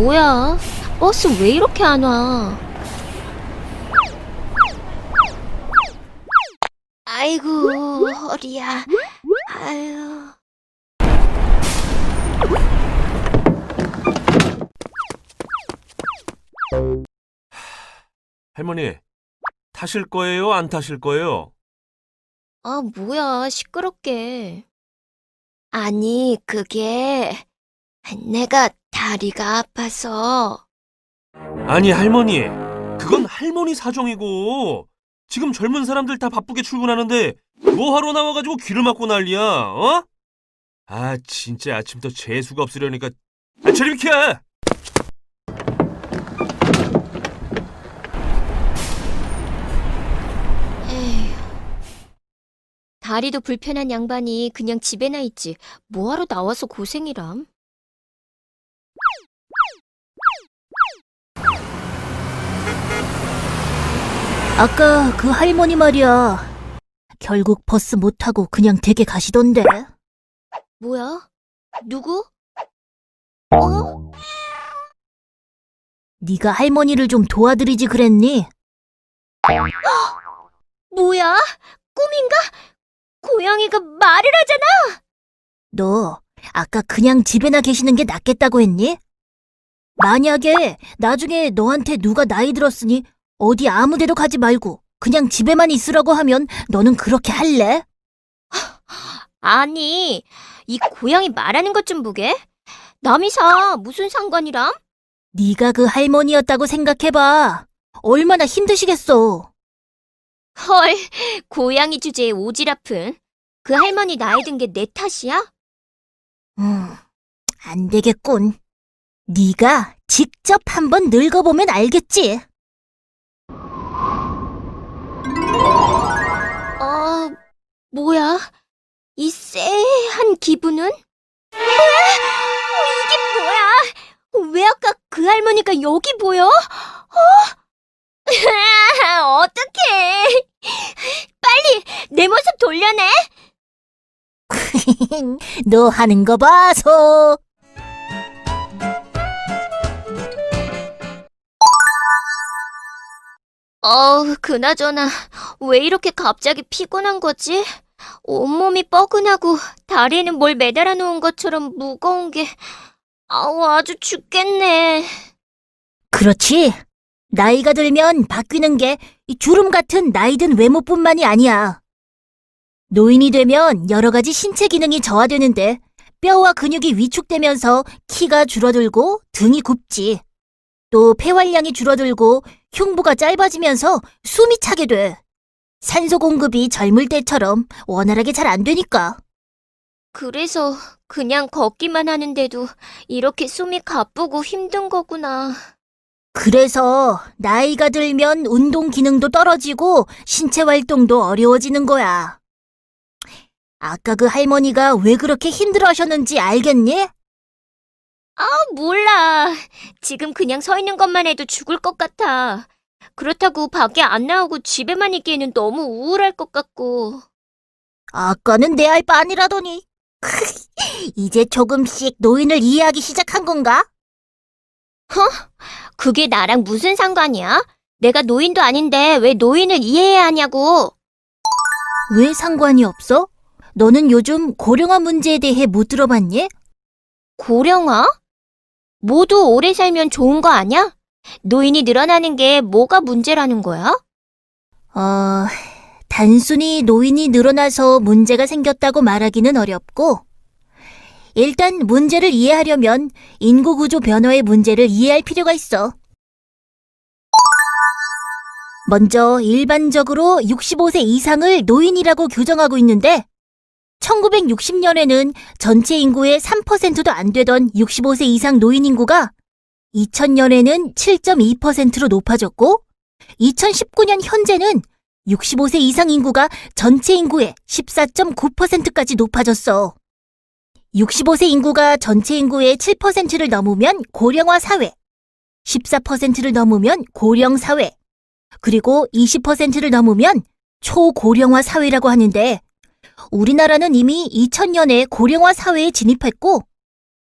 뭐야? 버스 왜 이렇게 안 와? 아이고, 허리야. 아유. 할머니, 타실 거예요? 안 타실 거예요? 아, 뭐야, 시끄럽게. 아니, 그게 내가 다리가 아파서. 아니, 할머니. 그건 할머니 사정이고. 지금 젊은 사람들 다 바쁘게 출근하는데 뭐 하러 나와가지고 귀를 막고 난리야, 어? 아, 진짜 아침부터 재수가 없으려니까. 아, 저리 비켜! 에휴. 다리도 불편한 양반이 그냥 집에나 있지. 뭐하러 나와서 고생이람? 아까 그 할머니 말이야. 결국 버스 못 타고 그냥 댁에 가시던데. 뭐야? 누구? 어? 네가 할머니를 좀 도와드리지 그랬니? 뭐야? 꿈인가? 고양이가 말을 하잖아! 너 아까 그냥 집에나 계시는 게 낫겠다고 했니? 만약에 나중에 너한테 누가 나이 들었으니 어디 아무 데도 가지 말고 그냥 집에만 있으라고 하면 너는 그렇게 할래? 아니, 이 고양이 말하는 것 좀 보게. 남이사 무슨 상관이람? 네가 그 할머니였다고 생각해봐. 얼마나 힘드시겠어. 헐, 고양이 주제에 오지랖은. 그 할머니 나이 든 게 내 탓이야? 안 되겠군. 네가 직접 한번 늙어보면 알겠지. 뭐야? 이 쎄한 기분은? 이게 뭐야? 왜 아까 그 할머니가 여기 보여? 어떡해. 빨리 내 모습 돌려내. 너 하는 거 봐서. 그나저나 왜 이렇게 갑자기 피곤한 거지? 온몸이 뻐근하고 다리에는 뭘 매달아 놓은 것처럼 무거운 게 아주 죽겠네. 그렇지. 나이가 들면 바뀌는 게 이 주름 같은 나이든 외모뿐만이 아니야. 노인이 되면 여러 가지 신체 기능이 저하되는데 뼈와 근육이 위축되면서 키가 줄어들고 등이 굽지. 또 폐활량이 줄어들고 흉부가 짧아지면서 숨이 차게 돼. 산소 공급이 젊을 때처럼 원활하게 잘 안 되니까. 그래서 그냥 걷기만 하는데도 이렇게 숨이 가쁘고 힘든 거구나. 그래서 나이가 들면 운동 기능도 떨어지고 신체 활동도 어려워지는 거야. 아까 그 할머니가 왜 그렇게 힘들어 하셨는지 알겠니? 몰라. 지금 그냥 서 있는 것만 해도 죽을 것 같아. 그렇다고 밖에 안 나오고 집에만 있기에는 너무 우울할 것 같고. 아까는 내 알 바 아니라더니. 이제 조금씩 노인을 이해하기 시작한 건가? 그게 나랑 무슨 상관이야? 내가 노인도 아닌데 왜 노인을 이해해야 하냐고. 왜 상관이 없어? 너는 요즘 고령화 문제에 대해 못 들어봤니? 고령화? 모두 오래 살면 좋은 거 아냐? 노인이 늘어나는 게 뭐가 문제라는 거야? 단순히 노인이 늘어나서 문제가 생겼다고 말하기는 어렵고, 일단 문제를 이해하려면 인구 구조 변화의 문제를 이해할 필요가 있어. 먼저 일반적으로 65세 이상을 노인이라고 규정하고 있는데 1960년에는 전체 인구의 3%도 안 되던 65세 이상 노인 인구가 2000년에는 7.2%로 높아졌고 2019년 현재는 65세 이상 인구가 전체 인구의 14.9%까지 높아졌어. 65세 인구가 전체 인구의 7%를 넘으면 고령화 사회, 14%를 넘으면 고령 사회, 그리고 20%를 넘으면 초고령화 사회라고 하는데 우리나라는 이미 2000년에 고령화 사회에 진입했고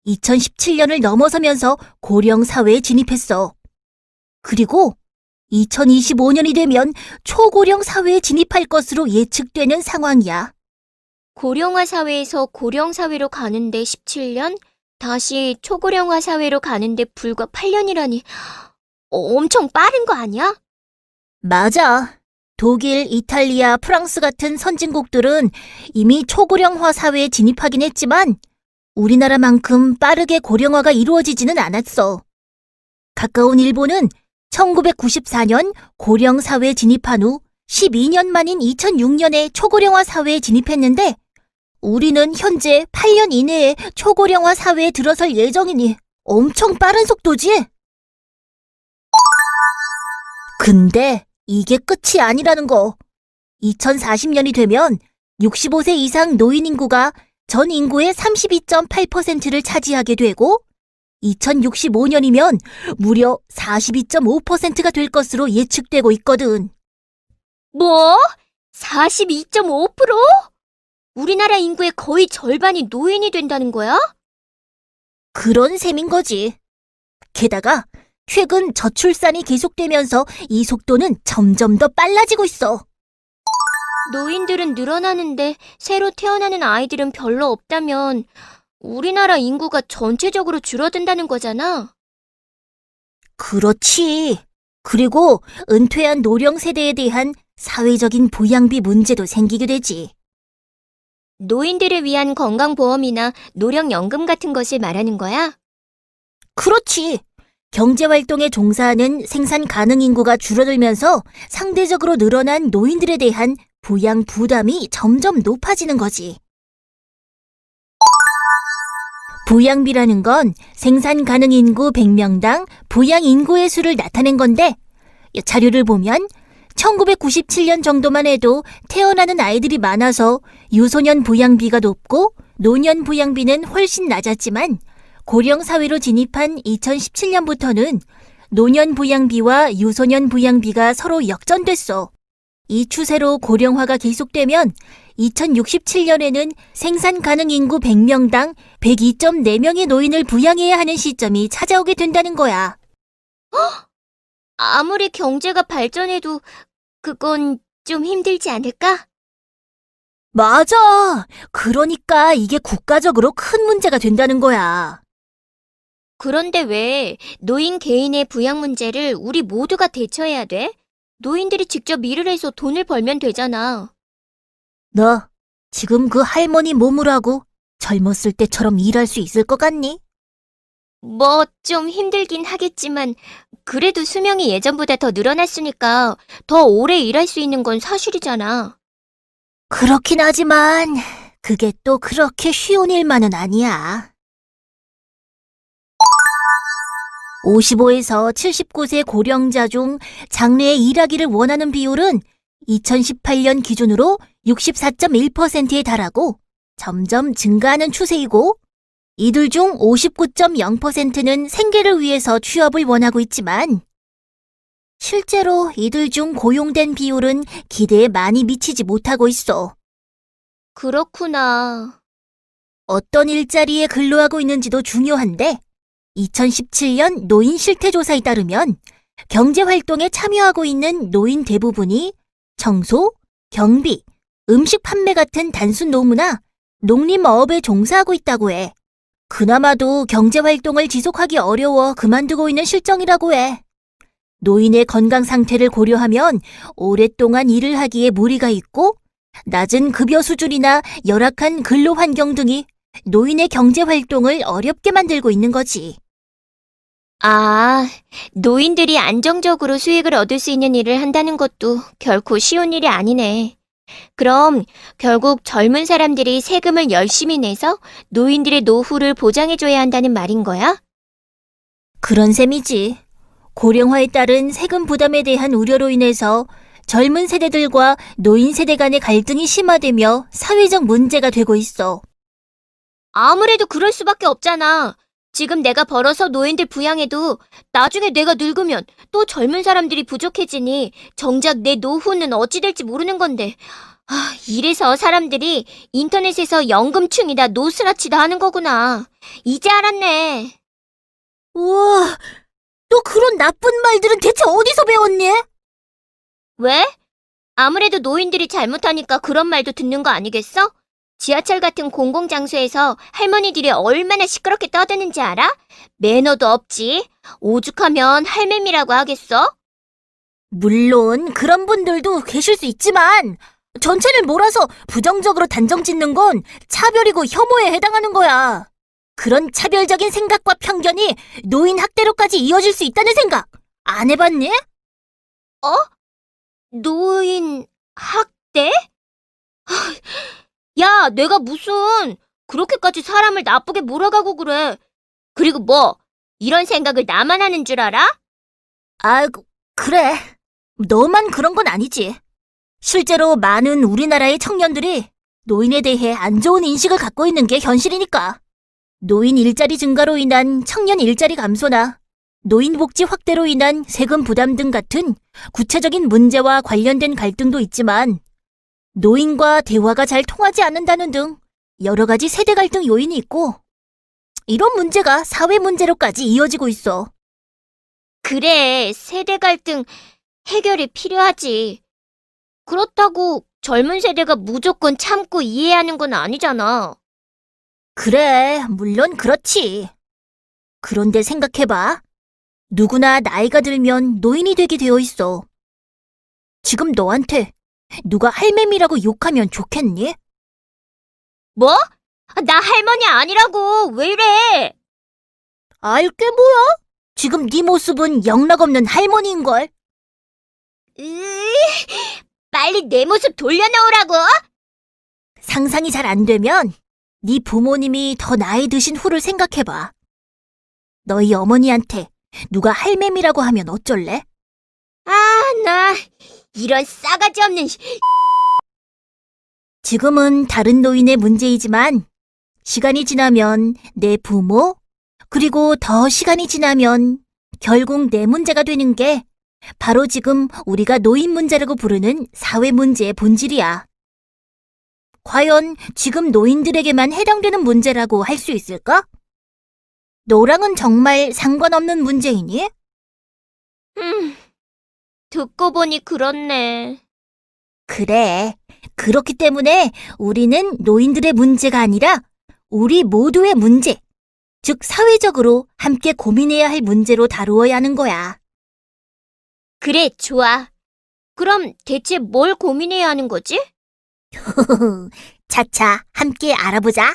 2017년을 넘어서면서 고령 사회에 진입했어. 그리고 2025년이 되면 초고령 사회에 진입할 것으로 예측되는 상황이야. 고령화 사회에서 고령 사회로 가는데 17년? 다시 초고령화 사회로 가는데 불과 8년이라니. 엄청 빠른 거 아니야? 맞아. 독일, 이탈리아, 프랑스 같은 선진국들은 이미 초고령화 사회에 진입하긴 했지만 우리나라만큼 빠르게 고령화가 이루어지지는 않았어. 가까운 일본은 1994년 고령 사회에 진입한 후 12년 만인 2006년에 초고령화 사회에 진입했는데 우리는 현재 8년 이내에 초고령화 사회에 들어설 예정이니 엄청 빠른 속도지? 근데 이게 끝이 아니라는 거. 2040년이 되면 65세 이상 노인 인구가 전 인구의 32.8%를 차지하게 되고 2065년이면 무려 42.5%가 될 것으로 예측되고 있거든. 뭐? 42.5%? 우리나라 인구의 거의 절반이 노인이 된다는 거야? 그런 셈인 거지. 게다가 최근 저출산이 계속되면서 이 속도는 점점 더 빨라지고 있어. 노인들은 늘어나는데 새로 태어나는 아이들은 별로 없다면 우리나라 인구가 전체적으로 줄어든다는 거잖아. 그렇지. 그리고 은퇴한 노령 세대에 대한 사회적인 부양비 문제도 생기게 되지. 노인들을 위한 건강보험이나 노령연금 같은 것을 말하는 거야? 그렇지. 경제활동에 종사하는 생산 가능 인구가 줄어들면서 상대적으로 늘어난 노인들에 대한 부양 부담이 점점 높아지는 거지. 부양비라는 건 생산 가능 인구 100명당 부양 인구의 수를 나타낸 건데 자료를 보면 1997년 정도만 해도 태어나는 아이들이 많아서 유소년 부양비가 높고 노년 부양비는 훨씬 낮았지만 고령 사회로 진입한 2017년부터는 노년 부양비와 유소년 부양비가 서로 역전됐어. 이 추세로 고령화가 계속되면 2067년에는 생산 가능 인구 100명당 102.4명의 노인을 부양해야 하는 시점이 찾아오게 된다는 거야. 아무리 경제가 발전해도 그건 좀 힘들지 않을까? 맞아. 그러니까 이게 국가적으로 큰 문제가 된다는 거야. 그런데 왜 노인 개인의 부양 문제를 우리 모두가 대처해야 돼? 노인들이 직접 일을 해서 돈을 벌면 되잖아. 너 지금 그 할머니 몸을 하고 젊었을 때처럼 일할 수 있을 것 같니? 뭐 좀 힘들긴 하겠지만 그래도 수명이 예전보다 더 늘어났으니까 더 오래 일할 수 있는 건 사실이잖아. 그렇긴 하지만 그게 또 그렇게 쉬운 일만은 아니야. 55에서 79세 고령자 중 장래에 일하기를 원하는 비율은 2018년 기준으로 64.1%에 달하고 점점 증가하는 추세이고 이들 중 59.0%는 생계를 위해서 취업을 원하고 있지만 실제로 이들 중 고용된 비율은 기대에 많이 미치지 못하고 있어. 그렇구나. 어떤 일자리에 근로하고 있는지도 중요한데 2017년 노인 실태조사에 따르면 경제활동에 참여하고 있는 노인 대부분이 청소, 경비, 음식 판매 같은 단순 노무나 농림어업에 종사하고 있다고 해. 그나마도 경제활동을 지속하기 어려워 그만두고 있는 실정이라고 해. 노인의 건강 상태를 고려하면 오랫동안 일을 하기에 무리가 있고 낮은 급여 수준이나 열악한 근로 환경 등이 노인의 경제활동을 어렵게 만들고 있는 거지. 아, 노인들이 안정적으로 수익을 얻을 수 있는 일을 한다는 것도 결코 쉬운 일이 아니네. 그럼 결국 젊은 사람들이 세금을 열심히 내서 노인들의 노후를 보장해줘야 한다는 말인 거야? 그런 셈이지. 고령화에 따른 세금 부담에 대한 우려로 인해서 젊은 세대들과 노인 세대 간의 갈등이 심화되며 사회적 문제가 되고 있어. 아무래도 그럴 수밖에 없잖아. 지금 내가 벌어서 노인들 부양해도 나중에 내가 늙으면 또 젊은 사람들이 부족해지니 정작 내 노후는 어찌 될지 모르는 건데. 이래서 사람들이 인터넷에서 연금충이다 노스라치다 하는 거구나. 이제 알았네. 우와, 너 그런 나쁜 말들은 대체 어디서 배웠니? 왜? 아무래도 노인들이 잘못하니까 그런 말도 듣는 거 아니겠어? 지하철 같은 공공장소에서 할머니들이 얼마나 시끄럽게 떠드는지 알아? 매너도 없지. 오죽하면 할매미라고 하겠어? 물론 그런 분들도 계실 수 있지만 전체를 몰아서 부정적으로 단정 짓는 건 차별이고 혐오에 해당하는 거야. 그런 차별적인 생각과 편견이 노인 학대로까지 이어질 수 있다는 생각 안 해봤니? 노인 학대? 야, 내가 무슨 그렇게까지 사람을 나쁘게 몰아가고 그래. 그리고 뭐 이런 생각을 나만 하는 줄 알아? 아이고, 그래. 너만 그런 건 아니지. 실제로 많은 우리나라의 청년들이 노인에 대해 안 좋은 인식을 갖고 있는 게 현실이니까. 노인 일자리 증가로 인한 청년 일자리 감소나 노인복지 확대로 인한 세금 부담 등 같은 구체적인 문제와 관련된 갈등도 있지만 노인과 대화가 잘 통하지 않는다는 등 여러 가지 세대 갈등 요인이 있고 이런 문제가 사회 문제로까지 이어지고 있어. 그래, 세대 갈등 해결이 필요하지. 그렇다고 젊은 세대가 무조건 참고 이해하는 건 아니잖아. 그래, 물론 그렇지. 그런데 생각해봐. 누구나 나이가 들면 노인이 되게 되어 있어. 지금 너한테 누가 할매미라고 욕하면 좋겠니? 뭐? 나 할머니 아니라고. 왜 이래? 알게 뭐야? 지금 네 모습은 영락없는 할머니인걸. 빨리 내 모습 돌려놓으라고. 상상이 잘 안 되면 네 부모님이 더 나이 드신 후를 생각해봐. 너희 어머니한테 누가 할매미라고 하면 어쩔래? 나 이런 싸가지 없는 지금은 다른 노인의 문제이지만 시간이 지나면 내 부모, 그리고 더 시간이 지나면 결국 내 문제가 되는 게 바로 지금 우리가 노인 문제라고 부르는 사회 문제의 본질이야. 과연 지금 노인들에게만 해당되는 문제라고 할 수 있을까? 너랑은 정말 상관없는 문제이니? 듣고 보니 그렇네. 그래. 그렇기 때문에 우리는 노인들의 문제가 아니라 우리 모두의 문제, 즉 사회적으로 함께 고민해야 할 문제로 다루어야 하는 거야. 그래, 좋아. 그럼 대체 뭘 고민해야 하는 거지? 차차 함께 알아보자.